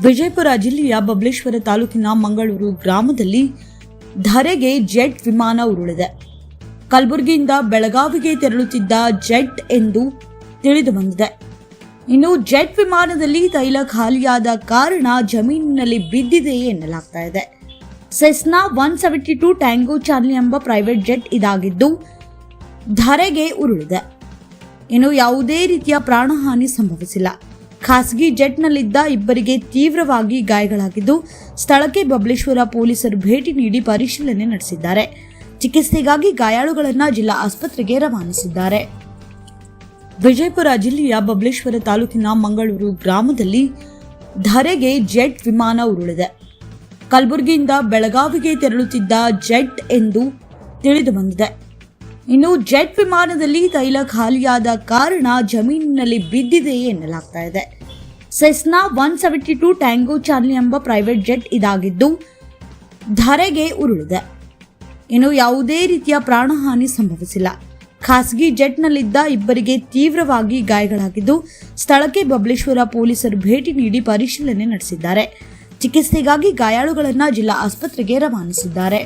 ವಿಜಯಪುರ ಜಿಲ್ಲೆಯ ಬಬಲೇಶ್ವರ ತಾಲೂಕಿನ ಮಂಗಳೂರು ಗ್ರಾಮದಲ್ಲಿ ಧರೆಗೆ ಜೆಟ್ ವಿಮಾನ ಉರುಳಿದೆ. ಕಲಬುರಗಿಯಿಂದ ಬೆಳಗಾವಿಗೆ ತೆರಳುತ್ತಿದ್ದ ಜೆಟ್ ಎಂದು ತಿಳಿದು ಬಂದಿದೆ. ಇನ್ನು ಜೆಟ್ ವಿಮಾನದಲ್ಲಿ ತೈಲ ಖಾಲಿಯಾದ ಕಾರಣ ಜಮೀನಿನಲ್ಲಿ ಬಿದ್ದಿದೆ ಎನ್ನಲಾಗ್ತಾ ಇದೆ. ಸೆಸ್ನಾ 172 ಟ್ಯಾಂಗೋ ಚಾರ್ಲಿ ಎಂಬ ಪ್ರೈವೇಟ್ ಜೆಟ್ ಇದಾಗಿದ್ದು ಧರೆಗೆ ಉರುಳಿದೆ. ಇನ್ನು ಯಾವುದೇ ರೀತಿಯ ಪ್ರಾಣಹಾನಿ ಸಂಭವಿಸಿಲ್ಲ. ಖಾಸಗಿ ಜೆಟ್ನಲ್ಲಿದ್ದ ಇಬ್ಬರಿಗೆ ತೀವ್ರವಾಗಿ ಗಾಯಗಳಾಗಿದ್ದು ಸ್ಥಳಕ್ಕೆ ಬಬಲೇಶ್ವರ ಪೊಲೀಸರು ಭೇಟಿ ನೀಡಿ ಪರಿಶೀಲನೆ ನಡೆಸಿದ್ದಾರೆ. ಚಿಕಿತ್ಸೆಗಾಗಿ ಗಾಯಾಳುಗಳನ್ನು ಜಿಲ್ಲಾ ಆಸ್ಪತ್ರೆಗೆ ರವಾನಿಸಿದ್ದಾರೆ. ವಿಜಯಪುರ ಜಿಲ್ಲೆಯ ಬಬಲೇಶ್ವರ ತಾಲೂಕಿನ ಮಂಗಳೂರು ಗ್ರಾಮದಲ್ಲಿ ಧರೆಗೆ ಜೆಟ್ ವಿಮಾನ ಉರುಳಿದೆ. ಕಲಬುರಗಿಯಿಂದ ಬೆಳಗಾವಿಗೆ ತೆರಳುತ್ತಿದ್ದ ಜೆಟ್ ಎಂದು ತಿಳಿದು ಬಂದಿದೆ. ಇನ್ನು ಜೆಟ್ ವಿಮಾನದಲ್ಲಿ ತೈಲ ಖಾಲಿಯಾದ ಕಾರಣ ಜಮೀನಿನಲ್ಲಿ ಬಿದ್ದಿದೆ ಎನ್ನಲಾಗ್ತಾ ಇದೆ. ಸೆಸ್ನಾ 172 ಟ್ಯಾಂಗೋ ಚಾರ್ಲಿ ಎಂಬ ಪ್ರೈವೇಟ್ ಜೆಟ್ ಇದಾಗಿದ್ದು ಧರೆಗೆ ಉರುಳಿದೆ. ಇನ್ನು ಯಾವುದೇ ರೀತಿಯ ಪ್ರಾಣಹಾನಿ ಸಂಭವಿಸಿಲ್ಲ. ಖಾಸಗಿ ಜೆಟ್ನಲ್ಲಿದ್ದ ಇಬ್ಬರಿಗೆ ತೀವ್ರವಾಗಿ ಗಾಯಗಳಾಗಿದ್ದು ಸ್ಥಳಕ್ಕೆ ಬಬಲೇಶ್ವರ ಪೊಲೀಸರು ಭೇಟಿ ನೀಡಿ ಪರಿಶೀಲನೆ ನಡೆಸಿದ್ದಾರೆ. ಚಿಕಿತ್ಸೆಗಾಗಿ ಗಾಯಾಳುಗಳನ್ನು ಜಿಲ್ಲಾ ಆಸ್ಪತ್ರೆಗೆ ರವಾನಿಸಿದ್ದಾರೆ.